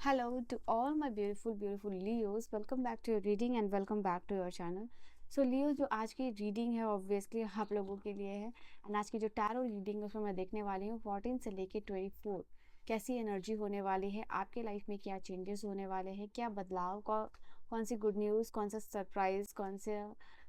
Hello to all my beautiful Leos. Welcome back to your reading and welcome back to your channel. So Leo, जो आज की reading है obviously आप लोगों के लिए है एंड आज की जो टैरो रीडिंग है उसमें मैं देखने वाली हूँ 14 से लेके 24 कैसी एनर्जी होने वाली है, आपके लाइफ में क्या चेंजेस होने वाले हैं, क्या बदलाव, कौन सी गुड न्यूज़, कौन सा सरप्राइज, कौन से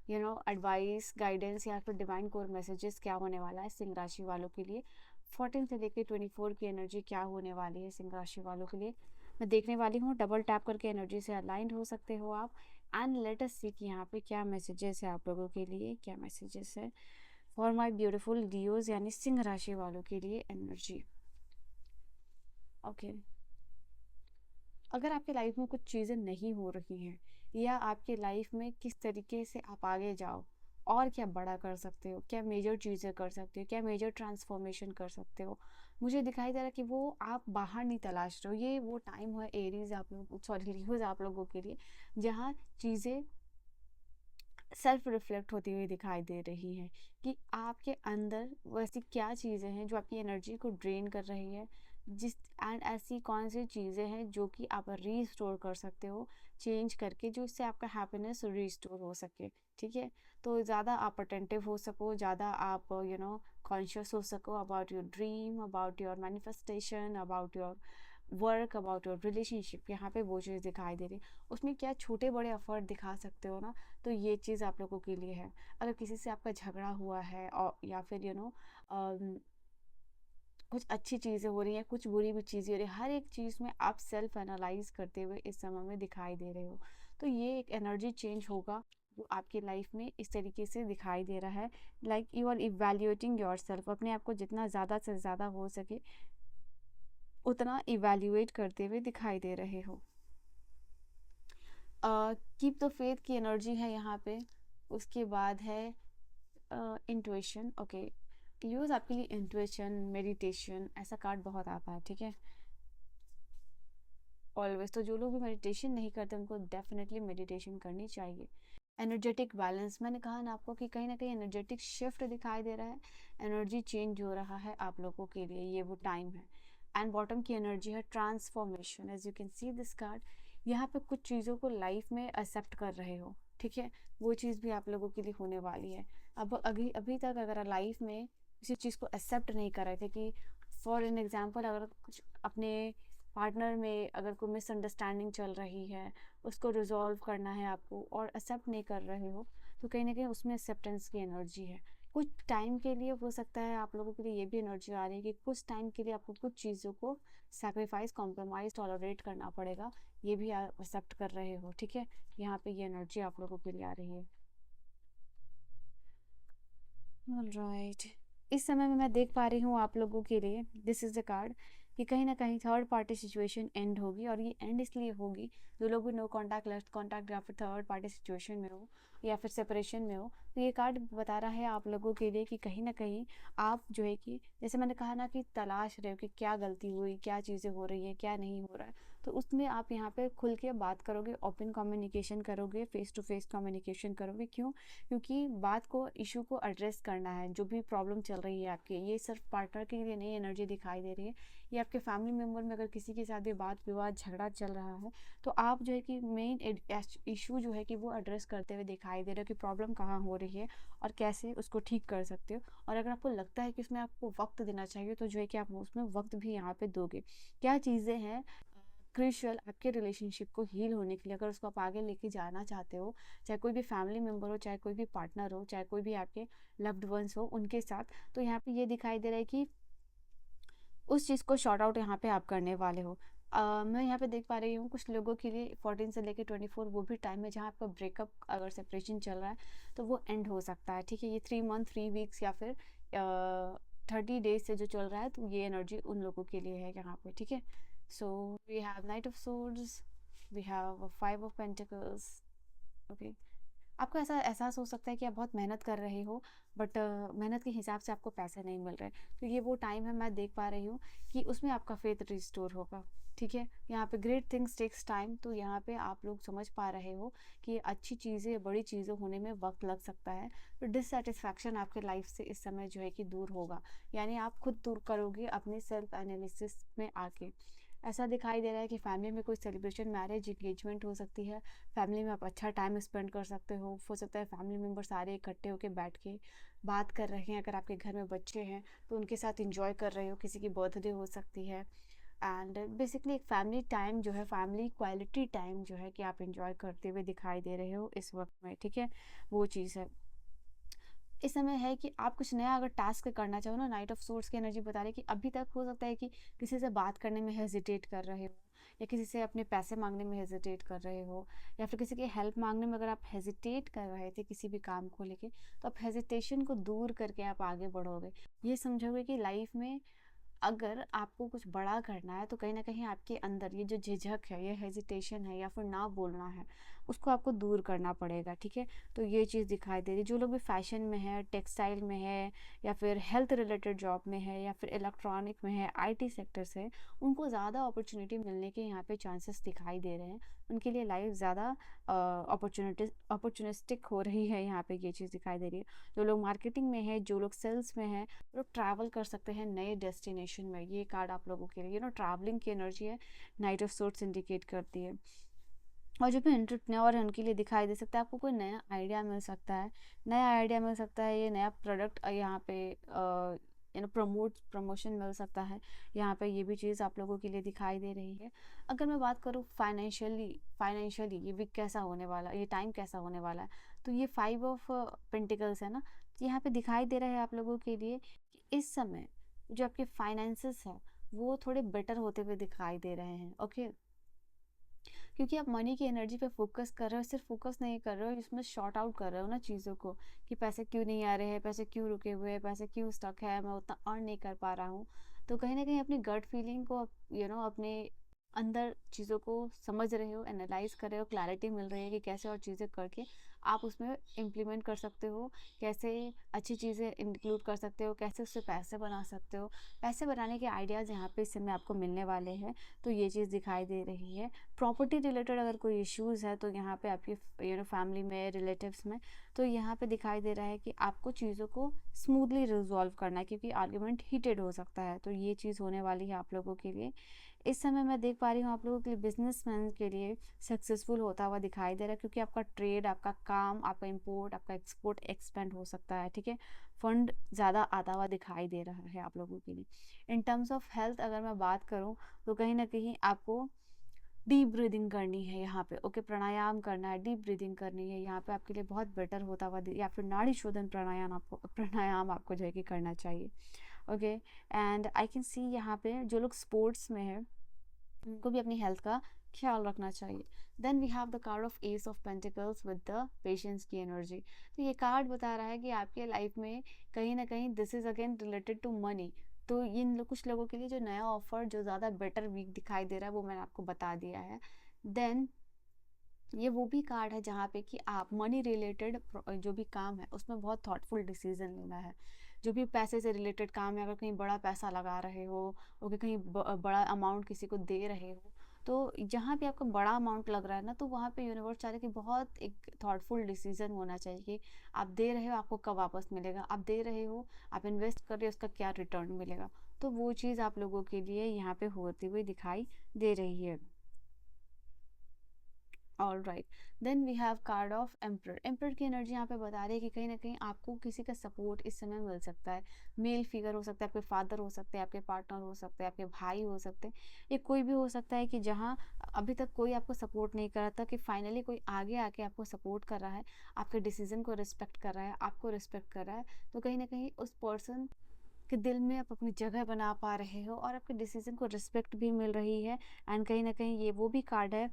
एडवाइस, गाइडेंस या फिर डिवाइन कोर मैसेजेस क्या होने वाला है सिंह राशि वालों के लिए। 14 से लेके 24 की एनर्जी क्या होने वाली है सिंह राशि वालों के लिए मैं देखने वाली हूँ। डबल टैप करके एनर्जी से अलाइंड हो सकते हो आप एंड लेट अस सी कि यहाँ पे क्या मैसेजेस है आप लोगों के लिए, क्या मैसेजेस है फॉर माय ब्यूटीफुल डियोज यानी सिंह राशि वालों के लिए एनर्जी। ओके, अगर आपके लाइफ में कुछ चीज़ें नहीं हो रही हैं या आपके लाइफ में किस तरीके से आप आगे जाओ और क्या बड़ा कर सकते हो, क्या मेजर चीज़ें कर सकते हो, क्या मेजर ट्रांसफॉर्मेशन कर सकते हो, मुझे दिखाई दे रहा है कि वो आप बाहर नहीं तलाश रहे हो। ये वो टाइम है एरीज आप लोग, सॉरी लीव्स आप लोगों के लिए, जहाँ चीज़ें सेल्फ रिफ्लेक्ट होती हुई दिखाई दे रही हैं कि आपके अंदर वैसी क्या चीज़ें हैं जो आपकी एनर्जी को ड्रेन कर रही है, जिस एंड ऐसी कौन सी चीज़ें हैं जो कि आप रीस्टोर कर सकते हो चेंज करके, जो इससे आपका हैप्पीनेस रीस्टोर हो सके। ठीक है, तो ज़्यादा आप अटेंटिव हो सको, ज़्यादा आप कॉन्शियस हो सको about your dream, about your manifestation, about your work, about your relationship. यहाँ पे वो चीज़ दिखाई दे रही है, उसमें क्या छोटे बड़े एफर्ट दिखा सकते हो ना, तो ये चीज़ आप लोगों के लिए है। अगर किसी से आपका झगड़ा हुआ है और या फिर कुछ अच्छी चीज़ें हो रही हैं, कुछ बुरी भी चीज़ें हो रही है, हर एक चीज़ में आप सेल्फ एनालाइज करते हुए इस समय में दिखाई दे रहे हो। तो ये एक एनर्जी चेंज होगा जो आपकी लाइफ में इस तरीके से दिखाई दे रहा है। Like you are evaluating yourself, अपने आप को जितना ज़्यादा से ज़्यादा हो सके उतना इवेल्युएट करते हुए दिखाई दे रहे हो। कीप द फेथ की एनर्जी है यहाँ पे। उसके बाद है इंट्यूशन। ओके, यूज आपके लिए इंट्यूशन, मेडिटेशन ऐसा कार्ड बहुत आता है। ठीक है, ऑलवेज। तो जो लोग भी मेडिटेशन नहीं करते उनको डेफिनेटली मेडिटेशन करनी चाहिए। एनर्जेटिक बैलेंस, मैंने कहा ना आपको कि कहीं ना कहीं एनर्जेटिक शिफ्ट दिखाई दे रहा है, एनर्जी चेंज हो रहा है आप लोगों के लिए, ये वो टाइम है। एंड बॉटम की एनर्जी है transformation. As you can see this card, यहाँ पे कुछ चीज़ों को लाइफ में एक्सेप्ट कर रहे हो। ठीक है, वो चीज़ भी आप लोगों के लिए होने वाली है। अब अभी अभी तक अगर लाइफ में किसी चीज़ को एक्सेप्ट नहीं कर रहे थे कि फॉर एन एग्जाम्पल अगर कुछ अपने पार्टनर में अगर कोई मिसअंडरस्टैंडिंग चल रही है, उसको रिजॉल्व करना है आपको और एक्सेप्ट नहीं कर रहे हो, तो कहीं ना कहीं उसमें एक्सेप्टेंस की एनर्जी है। कुछ टाइम के लिए हो सकता है आप लोगों के लिए ये भी एनर्जी आ रही है कि कुछ टाइम के लिए आपको कुछ चीज़ों को सैक्रिफाइस, कॉम्प्रोमाइज, टॉलरेट करना पड़ेगा, ये भी आप एक्सेप्ट कर रहे हो। ठीक है, यहाँ पे ये एनर्जी आप लोगों के लिए आ रही है। ऑलराइट, इस समय में मैं देख पा रही हूँ आप लोगों के लिए, दिस इज़ द कार्ड, कि कहीं ना कहीं थर्ड पार्टी सिचुएशन एंड होगी। और ये एंड इसलिए होगी, जो लोग भी नो कॉन्टैक्ट, लेफ्ट कॉन्टैक्ट या फिर थर्ड पार्टी सिचुएशन में हो या फिर सेपरेशन में हो, तो ये कार्ड बता रहा है आप लोगों के लिए कि कहीं ना कहीं आप जो है कि जैसे मैंने कहा ना कि तलाश रहे हो कि क्या गलती हुई, क्या चीज़ें हो रही है, क्या नहीं हो रहा है, तो उसमें आप यहाँ पे खुल के बात करोगे, ओपन कम्युनिकेशन करोगे, फेस टू फेस कम्युनिकेशन करोगे। क्यों? क्योंकि बात को, इशू को एड्रेस करना है। जो भी प्रॉब्लम चल रही है आपकी, ये सिर्फ पार्टनर के लिए नहीं एनर्जी दिखाई दे रही है, ये आपके फैमिली मेम्बर में अगर किसी के साथ भी बात विवाद झगड़ा चल रहा है, तो आप जो है कि मेन इशू जो है कि वो एड्रेस करते हुए दिखाई दे रहे हो कि प्रॉब्लम कहाँ हो रही है और कैसे उसको ठीक कर सकते हो। और अगर आपको लगता है कि उसमें आपको वक्त देना चाहिए, तो जो है कि आप उसमें वक्त भी यहाँ पे दोगे। क्या चीज़ें हैं क्रूशियल आपके रिलेशनशिप को हील होने के लिए, अगर उसको आप आगे लेके जाना चाहते हो, चाहे कोई भी फैमिली मेम्बर हो, चाहे कोई भी पार्टनर हो, चाहे कोई भी आपके लव्ड वंस हो उनके साथ, तो यहाँ पे ये दिखाई दे रहा है कि उस चीज़ को शॉर्ट आउट यहाँ पे आप करने वाले हो। मैं यहाँ पे देख पा रही हूँ कुछ लोगों के लिए 14 से लेके 24 वो भी टाइम है जहाँ आपका ब्रेकअप, अगर सेपरेशन चल रहा है तो वो एंड हो सकता है। ठीक है, ये 3 मंथ 3 वीक्स या फिर 30 डेज से जो चल रहा है, तो ये एनर्जी उन लोगों के लिए है यहाँ पे। ठीक है, so we have knight of swords, we have 5 of pentacles. Okay, आपको ऐसा एहसास हो सकता है कि आप बहुत मेहनत कर रहे हो, बट मेहनत के हिसाब से आपको पैसे नहीं मिल रहे, तो ये वो टाइम है, मैं देख पा रही हूँ कि उसमें आपका फेथ रिस्टोर होगा। ठीक है, यहाँ पे ग्रेट थिंग्स टेक्स टाइम, तो यहाँ पे आप लोग समझ पा रहे हो कि अच्छी चीज़ें, बड़ी चीज़ें होने में वक्त लग सकता है। तो डिससेटिस्फैक्शन आपके लाइफ से इस समय जो है कि दूर होगा, यानी आप खुद दूर करोगे अपने सेल्फ एनालिसिस में आके। ऐसा दिखाई दे रहा है कि फैमिली में कोई सेलिब्रेशन, मैरिज, एंगेजमेंट हो सकती है। फैमिली में आप अच्छा टाइम स्पेंड कर सकते हो सकता है फैमिली मेम्बर सारे इकट्ठे होकर बैठ के बात कर रहे हैं। अगर आपके घर में बच्चे हैं तो उनके साथ इंजॉय कर रहे हो, किसी की बर्थडे हो सकती है। एंड बेसिकली एक फैमिली टाइम जो है, फैमिली क्वालिटी टाइम जो है कि आप इंजॉय करते हुए दिखाई दे रहे हो इस वक्त में, ठीक है, वो चीज़ है। इस समय है कि आप कुछ नया अगर टास्क करना चाहो ना, नाइट ऑफ सोर्ड्स की एनर्जी बता रही है कि अभी तक हो सकता है कि किसी से बात करने में हेजिटेट कर रहे हो, या किसी से अपने पैसे मांगने में हेजिटेट कर रहे हो, या फिर किसी की हेल्प मांगने में अगर आप हेजिटेट कर रहे थे किसी भी काम को लेके, तो आप हेजिटेशन को दूर करके आप आगे बढ़ोगे। ये समझोगे कि लाइफ में अगर आपको कुछ बड़ा करना है तो कहीं ना कहीं आपके अंदर ये जो झिझक है, ये हेजिटेशन है, या फिर ना बोलना है, उसको आपको दूर करना पड़ेगा, ठीक है। तो ये चीज़ दिखाई दे रही है। जो लोग भी फैशन में है, टेक्सटाइल में है, या फिर हेल्थ रिलेटेड जॉब में है, या फिर इलेक्ट्रॉनिक में है, आईटी सेक्टर से, उनको ज़्यादा अपॉर्चुनिटी मिलने के यहाँ पे चांसेस दिखाई दे रहे हैं। उनके लिए लाइफ ज़्यादा अपॉर्चुनिस्टिक हो रही है, यहाँ पे ये चीज़ दिखाई दे रही है। जो लोग मार्केटिंग में है, जो लोग सेल्स में है, लोग ट्रैवल कर सकते हैं नए डेस्टिनेशन में। ये कार्ड आप लोगों के लिए ट्रैवलिंग की एनर्जी है, नाइट ऑफ सोर्ड्स इंडिकेट करती है। और जो भी एंटरप्रेन्योर है उनके लिए दिखाई दे सकता है, आपको कोई नया आइडिया मिल सकता है, नया आइडिया मिल सकता है, ये नया प्रोडक्ट यहाँ पे प्रमोशन मिल सकता है। यहाँ पे ये भी चीज़ आप लोगों के लिए दिखाई दे रही है। अगर मैं बात करूँ फाइनेंशियली ये वीक कैसा होने वाला, ये टाइम कैसा होने वाला है, तो ये 5 ऑफ पेंटिकल्स है ना, तो यहाँ पे दिखाई दे रहा है आप लोगों के लिए कि इस समय जो आपके फाइनेंसेस है वो थोड़े बेटर होते हुए दिखाई दे रहे हैं, ओके। क्योंकि आप मनी की एनर्जी पे फोकस कर रहे हो, सिर्फ फोकस नहीं कर रहे हो, इसमें शॉर्ट आउट कर रहे हो ना चीज़ों को, कि पैसे क्यों नहीं आ रहे हैं, पैसे क्यों रुके हुए हैं, पैसे क्यों स्टक है, मैं उतना अर्न नहीं कर पा रहा हूँ। तो कहीं ना कहीं अपनी गट फीलिंग को अपने अंदर चीज़ों को समझ रहे हो, एनालाइज कर रहे हो, क्लैरिटी मिल रही है कि कैसे और चीज़ें करके आप उसमें इम्प्लीमेंट कर सकते हो, कैसे अच्छी चीज़ें इंक्लूड कर सकते हो, कैसे उससे पैसे बना सकते हो। पैसे बनाने के आइडियाज़ यहाँ पे इस समय आपको मिलने वाले हैं, तो ये चीज़ दिखाई दे रही है। प्रॉपर्टी रिलेटेड अगर कोई इश्यूज़ है तो यहाँ पे आपकी फैमिली में, रिलेटिव्स में, तो यहाँ पे दिखाई दे रहा है कि आपको चीज़ों को स्मूथली रिजॉल्व करना है, क्योंकि आर्ग्यूमेंट हीटेड हो सकता है। तो ये चीज़ होने वाली है आप लोगों के लिए। इस समय मैं देख पा रही हूँ आप लोगों के लिए बिजनेसमैन के लिए सक्सेसफुल होता हुआ दिखाई दे रहा है, क्योंकि आपका ट्रेड, आपका काम, आपका इंपोर्ट, आपका एक्सपोर्ट एक्सपेंड हो सकता है, ठीक है। फंड ज़्यादा आता हुआ दिखाई दे रहा है आप लोगों के लिए। इन टर्म्स ऑफ हेल्थ अगर मैं बात करूँ तो कहीं ना कहीं आपको डीप ब्रीदिंग करनी है यहाँ पे, ओके, प्राणायाम करना है, डीप ब्रीदिंग करनी है यहाँ पे आपके लिए बहुत बेटर होता हुआ, या फिर नाड़ी शोधन प्राणायाम आपको जो है कि करना चाहिए, okay. And I can see यहाँ पे जो लोग स्पोर्ट्स में है उनको भी अपनी हेल्थ का ख्याल रखना चाहिए। Then we have the card of ace of pentacles with the patience की एनर्जी। तो ये कार्ड बता रहा है कि आपके लाइफ में कहीं ना कहीं this is again related to money. तो कुछ लोगों के लिए जो नया ऑफर जो ज़्यादा बेटर वीक दिखाई दे रहा है वो मैंने आपको बता दिया है। देन ये वो भी कार्ड है जहाँ पे कि आप मनी रिलेटेड जो भी काम है उसमें बहुत थॉटफुल डिसीजन लेना है। जो भी पैसे से रिलेटेड काम है, अगर कहीं बड़ा पैसा लगा रहे हो, ओके, कहीं बड़ा अमाउंट किसी को दे रहे हो, तो जहाँ भी आपका बड़ा अमाउंट लग रहा है ना, तो वहाँ पे यूनिवर्स चाह रहे कि बहुत एक थॉटफुल डिसीजन होना चाहिए कि आप दे रहे हो आपको कब वापस मिलेगा, आप दे रहे हो, आप इन्वेस्ट कर रहे हो, उसका क्या रिटर्न मिलेगा। तो वो चीज़ आप लोगों के लिए यहाँ पे होती हुई दिखाई दे रही है। All right, then we have card of emperor. Emperor की एनर्जी यहाँ पे बता रही है कि कहीं ना कहीं आपको किसी का सपोर्ट इस समय मिल सकता है। मेल फिगर हो सकता है, आपके फादर हो सकते हैं, आपके पार्टनर हो सकते हैं, आपके भाई हो सकते हैं, ये कोई भी हो सकता है कि जहाँ अभी तक कोई आपको सपोर्ट नहीं कर रहा था, कि फाइनली कोई आगे आके आपको सपोर्ट कर रहा है, आपके डिसीजन को रिस्पेक्ट कर रहा है, आपको रिस्पेक्ट कर रहा है। तो कहीं ना कहीं उस पर्सन के दिल में आप अपनी जगह बना पा रहे हो, और आपके डिसीजन को रिस्पेक्ट भी मिल रही है। एंड कहीं ना कहीं ये वो भी कार्ड है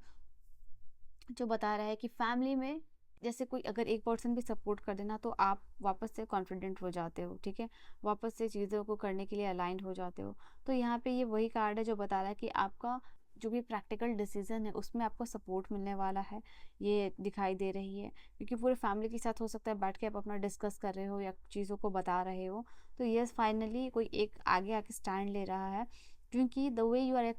जो बता रहा है कि फैमिली में जैसे कोई अगर एक पर्सन भी सपोर्ट कर देना तो आप वापस से कॉन्फिडेंट हो जाते हो, ठीक है, वापस से चीज़ों को करने के लिए अलाइंड हो जाते हो। तो यहाँ पे ये वही कार्ड है जो बता रहा है कि आपका जो भी प्रैक्टिकल डिसीजन है उसमें आपको सपोर्ट मिलने वाला है, ये दिखाई दे रही है। क्योंकि पूरे फैमिली के साथ हो सकता है बैठ के आप अपना डिस्कस कर रहे हो या चीज़ों को बता रहे हो, तो यस फाइनली कोई एक आगे आके स्टैंड ले रहा है, क्योंकि the way you are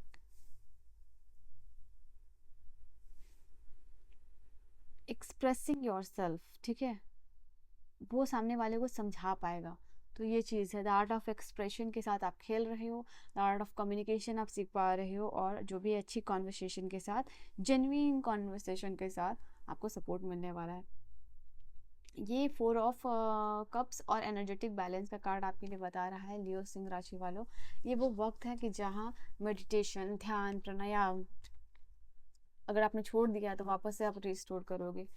expressing yourself, ठीक है, वो सामने वाले को समझा पाएगा। तो ये चीज़ है, द आर्ट ऑफ एक्सप्रेशन के साथ आप खेल रहे हो, द आर्ट ऑफ कम्युनिकेशन आप सीख पा रहे हो, और जो भी अच्छी कॉन्वर्सेशन के साथ, जेन्युइन कॉन्वर्सेशन के साथ आपको सपोर्ट मिलने वाला है। ये 4 ऑफ कप्स और एनर्जेटिक बैलेंस का कार्ड आपके लिए बता रहा है लियो सिंह राशि वालों। ये वो वक्त है कि जहाँ मेडिटेशन, ध्यान, प्राणायाम अगर आपने छोड़ दिया तो वापस से आप रिस्टोर करोगे।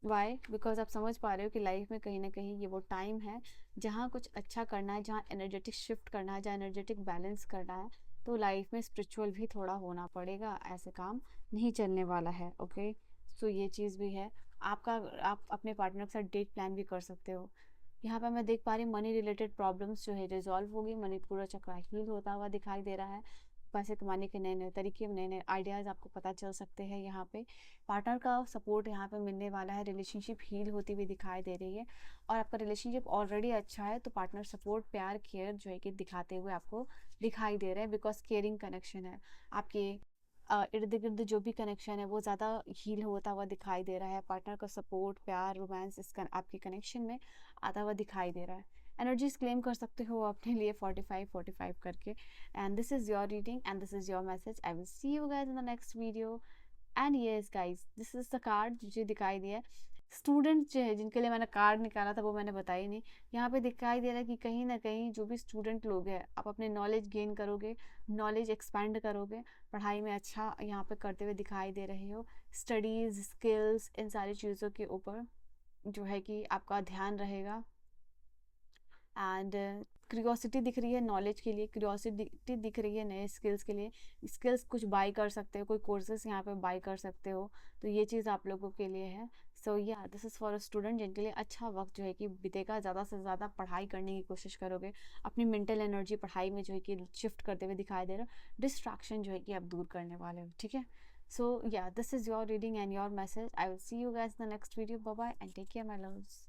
वाई? बिकॉज आप समझ पा रहे हो कि लाइफ में कहीं ना कहीं ये वो टाइम है जहाँ कुछ अच्छा करना है, जहाँ एनर्जेटिक शिफ्ट करना है, जहाँ एनर्जेटिक बैलेंस करना है। तो लाइफ में स्पिरिचुअल भी थोड़ा होना पड़ेगा, ऐसे काम नहीं चलने वाला है। ओके, सो ये चीज़ भी है। आपका, आप अपने पार्टनर के साथ डेट प्लान भी कर सकते हो। यहाँ पे मैं देख पा रही हूँ मनी रिलेटेड प्रॉब्लम्स जो है रिजॉल्व होगी, मणिपुरा चक्र हील होता हुआ दिखाई दे रहा है। पैसे कमाने के नए नए तरीके, नए नए आइडियाज़ आपको पता चल सकते हैं। यहाँ पे पार्टनर का सपोर्ट यहाँ पे मिलने वाला है, रिलेशनशिप हील होती हुई दिखाई दे रही है। और आपका रिलेशनशिप ऑलरेडी अच्छा है तो पार्टनर सपोर्ट, प्यार, केयर जो है कि दिखाते हुए आपको दिखाई दे रहे हैं, बिकॉज केयरिंग कनेक्शन है आपके इर्द गिर्द। जो भी कनेक्शन है वो ज़्यादा हील होता हुआ दिखाई दे रहा है। पार्टनर का सपोर्ट, प्यार, रोमांस आपके कनेक्शन में आता हुआ दिखाई दे रहा है। एनर्जीज क्लेम कर सकते हो अपने लिए 45-45 करके। And this is your reading and this is your message. I will see you guys in the next video. And yes guys, this is the card मुझे दिखाई दिया। स्टूडेंट जो है जिनके लिए मैंने कार्ड निकाला था वो मैंने बताई नहीं। यहाँ पे दिखाई दे रहा है कि कहीं ना कहीं जो भी स्टूडेंट लोग हैं, आप अपने नॉलेज गेन करोगे, नॉलेज एक्सपेंड करोगे, पढ़ाई में अच्छा यहाँ पे करते हुए दिखाई दे रहे हो। स्टडीज़, स्किल्स, इन सारी चीज़ों के ऊपर जो है कि आपका ध्यान रहेगा। एंड क्यूरियोसिटी दिख रही है नॉलेज के लिए, क्यूरियोसिटी दिख रही है नए स्किल्स के लिए। स्किल्स कुछ बाई कर सकते हो, कोई कोर्सेज यहाँ पे बाई कर सकते हो। तो ये चीज़ आप लोगों के लिए है। So yeah this is for a student जिनके लिए अच्छा वक्त जो है कि बीतेगा। ज़्यादा से ज़्यादा पढ़ाई करने की कोशिश करोगे, अपनी मेंटल एनर्जी पढ़ाई में जो है कि शिफ्ट करते हुए दिखाई दे रहा है। डिस्ट्रैक्शन जो है कि आप दूर करने वाले हो, ठीक है। So yeah this is your reading and your message. I will see you guys in the next video. Bye bye and take care my loves.